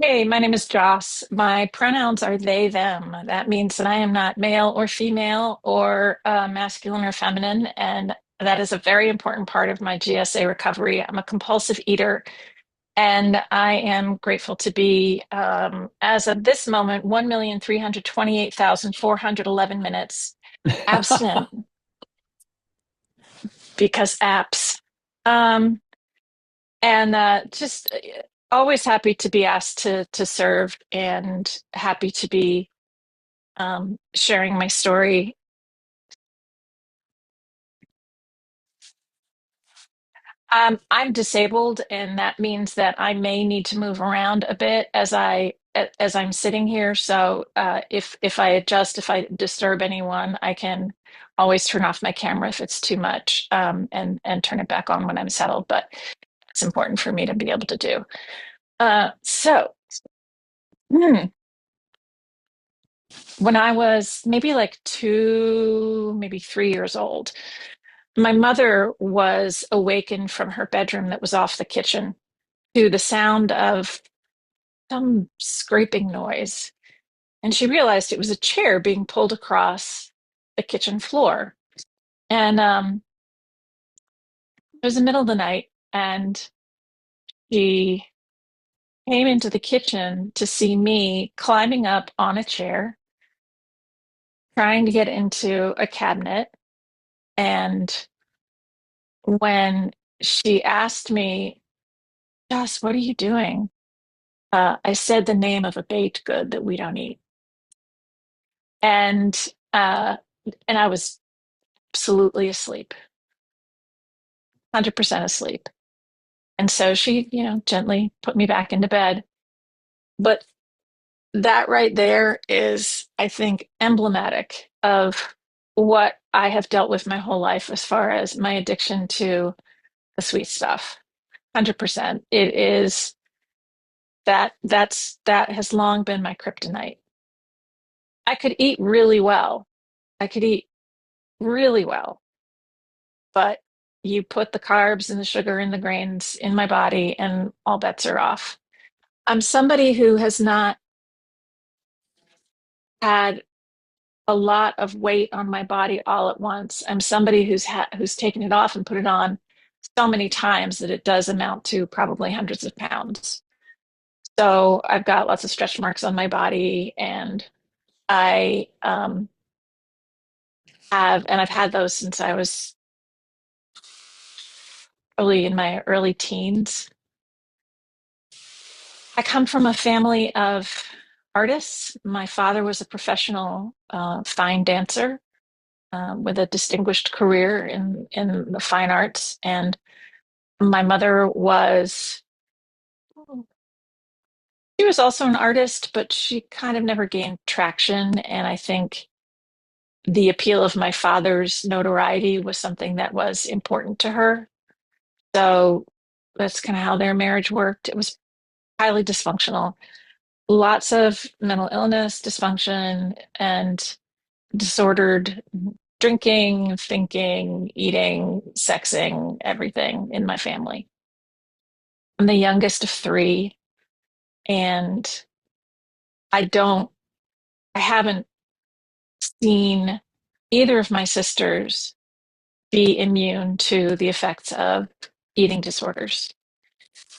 Hey, my name is Joce. My pronouns are they, them. That means that I am not male or female or masculine or feminine. And that is a very important part of my GSA recovery. I'm a compulsive eater, and I am grateful to be, as of this moment, 1,328,411 minutes abstinent because apps. Um, and just always happy to be asked to serve and happy to be sharing my story. I'm disabled, and that means that I may need to move around a bit as I'm sitting here. So if I adjust, if I disturb anyone, I can always turn off my camera if it's too much, and turn it back on when I'm settled. But it's important for me to be able to do. So hmm, when I was maybe like 2, maybe 3 years old, my mother was awakened from her bedroom that was off the kitchen to the sound of some scraping noise. And she realized it was a chair being pulled across the kitchen floor. And it was the middle of the night, and she came into the kitchen to see me climbing up on a chair, trying to get into a cabinet. And when she asked me, Joss, what are you doing? I said the name of a baked good that we don't eat. And uh, and I was absolutely asleep, 100% asleep. And so she, gently put me back into bed. But that right there is, I think, emblematic of what I have dealt with my whole life as far as my addiction to the sweet stuff. 100%. It is that has long been my kryptonite. I could eat really well. I could eat really well, but you put the carbs and the sugar and the grains in my body and all bets are off. I'm somebody who has not had a lot of weight on my body all at once. I'm somebody who's taken it off and put it on so many times that it does amount to probably hundreds of pounds. So I've got lots of stretch marks on my body, and I and I've had those since I was early in my early teens. I come from a family of artists. My father was a professional fine dancer with a distinguished career in the fine arts, and my mother was she was also an artist, but she kind of never gained traction. And I think the appeal of my father's notoriety was something that was important to her. So that's kind of how their marriage worked. It was highly dysfunctional. Lots of mental illness, dysfunction, and disordered drinking, thinking, eating, sexing, everything in my family. I'm the youngest of three, and I don't, I haven't seen either of my sisters be immune to the effects of eating disorders.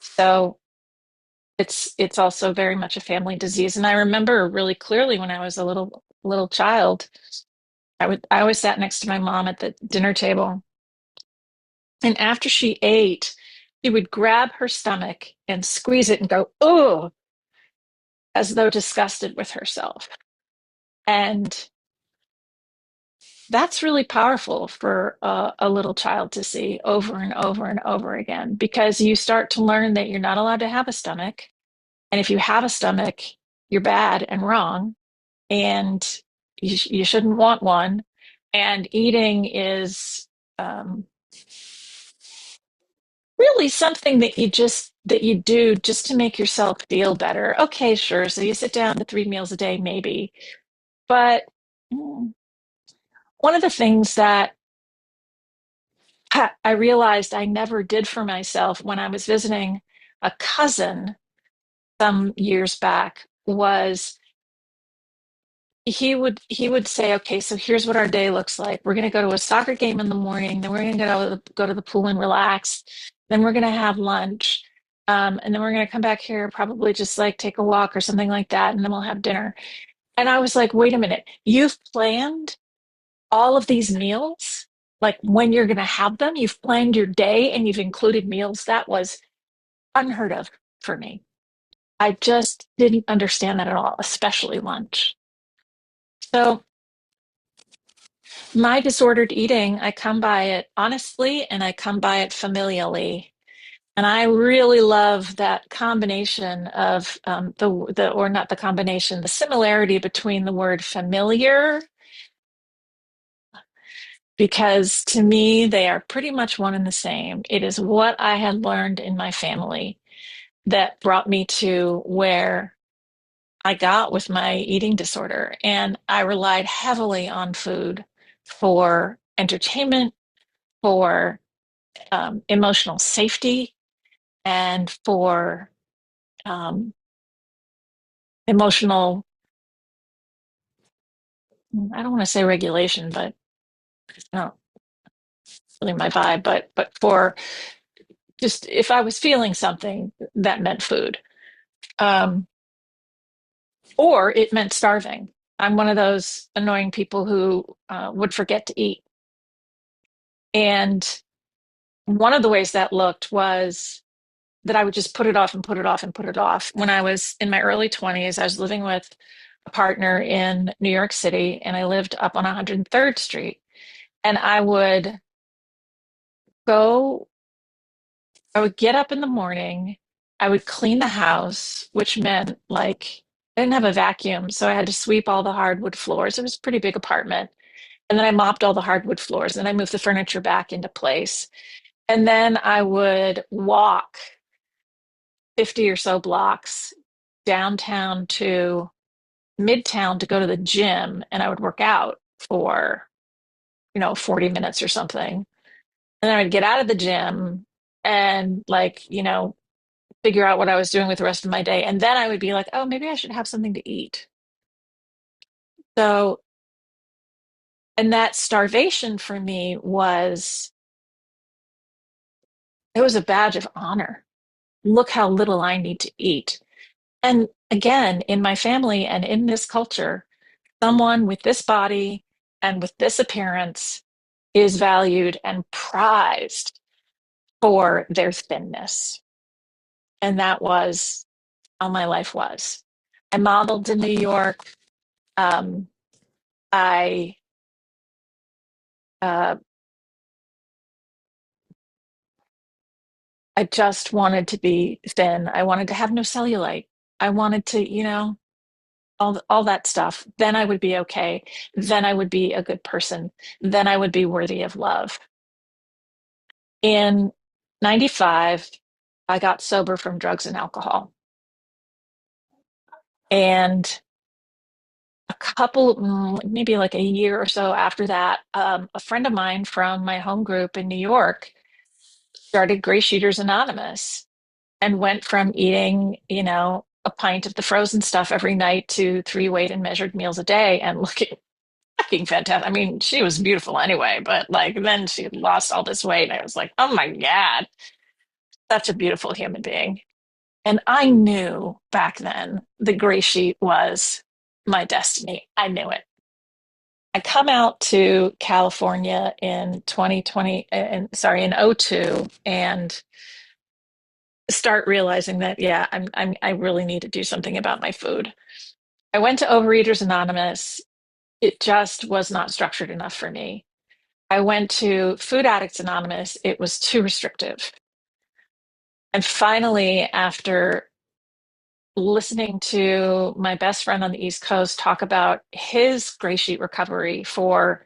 So it's also very much a family disease. And I remember really clearly when I was a little child, I always sat next to my mom at the dinner table. And after she ate, she would grab her stomach and squeeze it and go, oh, as though disgusted with herself. And that's really powerful for a little child to see over and over and over again, because you start to learn that you're not allowed to have a stomach. And if you have a stomach, you're bad and wrong, and you shouldn't want one. And eating is um, really something that you do just to make yourself feel better. Okay, sure. So you sit down to 3 meals a day, maybe. But one of the things that I realized I never did for myself when I was visiting a cousin some years back was he would say, okay, so here's what our day looks like. We're going to go to a soccer game in the morning, then we're going to go to the pool and relax, then we're going to have lunch, and then we're going to come back here, probably just like take a walk or something like that, and then we'll have dinner. And I was like, wait a minute, you've planned all of these meals, like when you're going to have them, you've planned your day and you've included meals. That was unheard of for me. I just didn't understand that at all, especially lunch. So my disordered eating, I come by it honestly and I come by it familially. And I really love that combination of or not the combination, the similarity between the word familiar, because to me, they are pretty much one and the same. It is what I had learned in my family that brought me to where I got with my eating disorder. And I relied heavily on food for entertainment, for emotional safety, and for um, emotional, I don't want to say regulation, but it's not really my vibe, but for just if I was feeling something, that meant food. Um, or it meant starving. I'm one of those annoying people who would forget to eat. And one of the ways that looked was that I would just put it off and put it off and put it off. When I was in my early 20s, I was living with a partner in New York City, and I lived up on 103rd Street. And go, I would get up in the morning, I would clean the house, which meant like I didn't have a vacuum, so I had to sweep all the hardwood floors. It was a pretty big apartment. And then I mopped all the hardwood floors, and I moved the furniture back into place. And then I would walk 50 or so blocks downtown to Midtown to go to the gym, and I would work out for, 40 minutes or something. And then I'd get out of the gym and like, figure out what I was doing with the rest of my day. And then I would be like, oh, maybe I should have something to eat. So, and that starvation for me it was a badge of honor. Look how little I need to eat. And again, in my family and in this culture, someone with this body and with this appearance is valued and prized for their thinness. And that was how my life was. I modeled in New York. Um, I uh, I just wanted to be thin. I wanted to have no cellulite. I wanted to, all that stuff. Then I would be okay. Then I would be a good person. Then I would be worthy of love. In 95, I got sober from drugs and alcohol. And maybe like a year or so after that, a friend of mine from my home group in New York started GreySheeters Anonymous and went from eating, a pint of the frozen stuff every night to three weighed and measured meals a day and looking fucking fantastic. I mean, she was beautiful anyway, but like then she had lost all this weight. And I was like, oh my God, such a beautiful human being. And I knew back then the gray sheet was my destiny. I knew it. I come out to California in 2020, and sorry, in '02, and start realizing that, yeah, I really need to do something about my food. I went to Overeaters Anonymous. It just was not structured enough for me. I went to Food Addicts Anonymous. It was too restrictive. And finally, after listening to my best friend on the East Coast talk about his gray sheet recovery for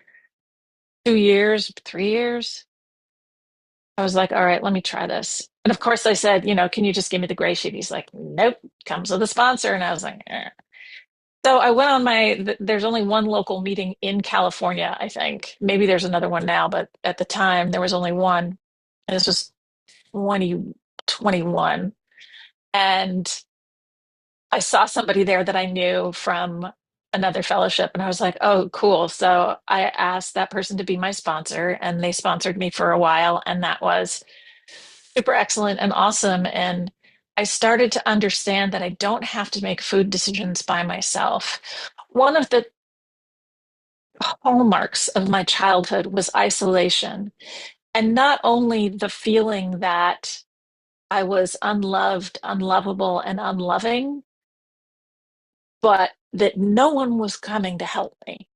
2 years, 3 years, I was like, all right, let me try this. And of course, I said, can you just give me the gray sheet? He's like, nope, comes with a sponsor. And I was like, eh. So I went on there's only one local meeting in California, I think. Maybe there's another one now, but at the time there was only one. And this was 2021. And I saw somebody there that I knew from another fellowship, and I was like, oh, cool. So I asked that person to be my sponsor, and they sponsored me for a while, and that was super excellent and awesome. And I started to understand that I don't have to make food decisions by myself. One of the hallmarks of my childhood was isolation, and not only the feeling that I was unloved, unlovable, and unloving, but that no one was coming to help me.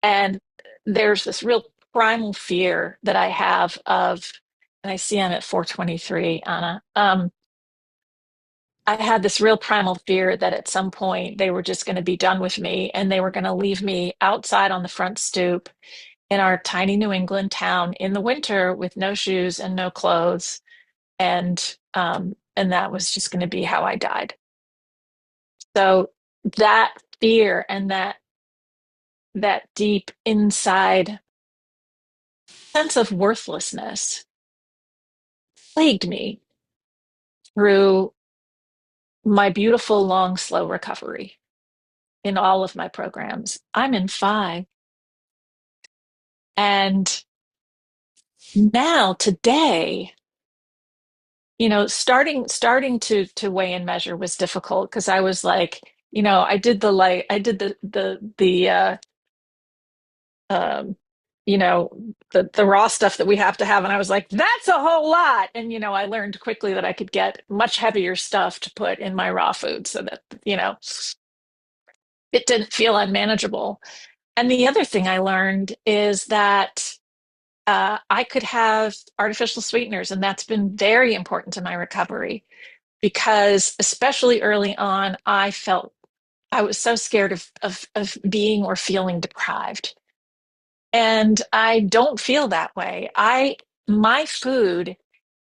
And there's this real primal fear that I have of, and I see I'm at 4:23, Anna. I had this real primal fear that at some point they were just going to be done with me and they were going to leave me outside on the front stoop in our tiny New England town in the winter with no shoes and no clothes. And that was just going to be how I died. So that fear and that deep inside sense of worthlessness plagued me through my beautiful, long, slow recovery in all of my programs. I'm in five. And now today, starting to weigh and measure was difficult because I was like, I did the um the raw stuff that we have to have, and I was like, that's a whole lot. And I learned quickly that I could get much heavier stuff to put in my raw food so that it didn't feel unmanageable. And the other thing I learned is that I could have artificial sweeteners, and that's been very important to my recovery because, especially early on, I felt I was so scared of being or feeling deprived. And I don't feel that way. My food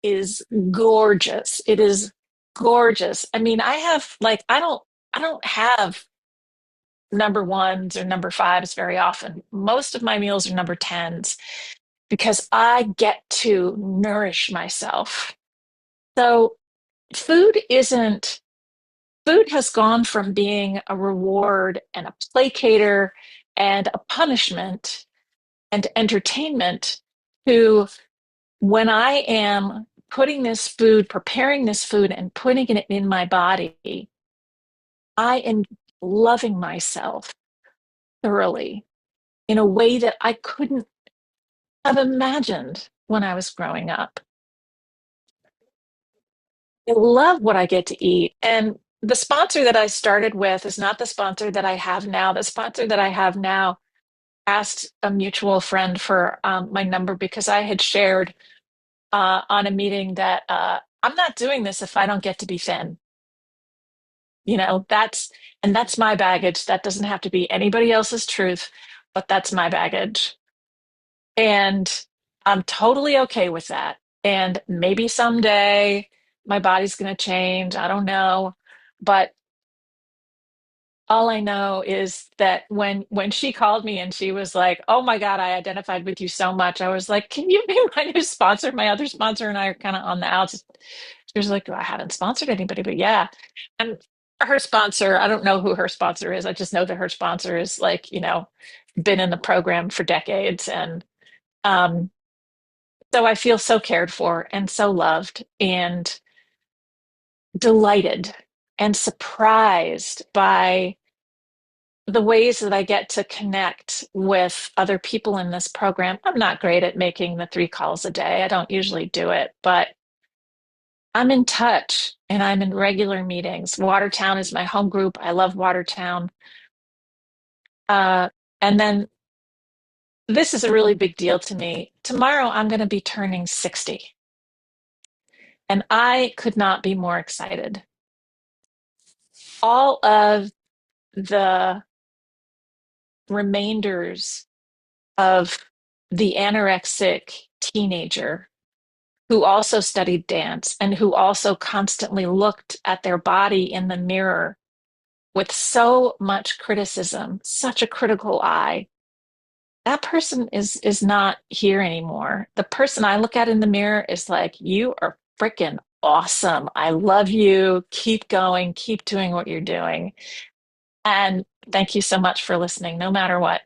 is gorgeous. It is gorgeous. I mean, I don't have number ones or number fives very often. Most of my meals are number tens because I get to nourish myself. So food isn't, food has gone from being a reward and a placator and a punishment and entertainment to when I am putting this food, preparing this food and putting it in my body, I am loving myself thoroughly in a way that I couldn't have imagined when I was growing up. I love what I get to eat. And the sponsor that I started with is not the sponsor that I have now. The sponsor that I have now asked a mutual friend for my number because I had shared on a meeting that I'm not doing this if I don't get to be thin. And that's my baggage. That doesn't have to be anybody else's truth, but that's my baggage. And I'm totally okay with that. And maybe someday my body's going to change. I don't know. But all I know is that when she called me and she was like, "Oh my God, I identified with you so much." I was like, "Can you be my new sponsor?" My other sponsor and I are kind of on the outs. She was like, "I haven't sponsored anybody, but yeah." And her sponsor, I don't know who her sponsor is. I just know that her sponsor is like, been in the program for decades. And um, so I feel so cared for and so loved and delighted and surprised by the ways that I get to connect with other people in this program. I'm not great at making the 3 calls a day. I don't usually do it, but I'm in touch and I'm in regular meetings. Watertown is my home group. I love Watertown. Uh, and then this is a really big deal to me. Tomorrow I'm going to be turning 60, and I could not be more excited. All of the remainders of the anorexic teenager who also studied dance and who also constantly looked at their body in the mirror with so much criticism, such a critical eye. That person is not here anymore. The person I look at in the mirror is like, you are freaking awesome. I love you. Keep going, keep doing what you're doing. And thank you so much for listening, no matter what.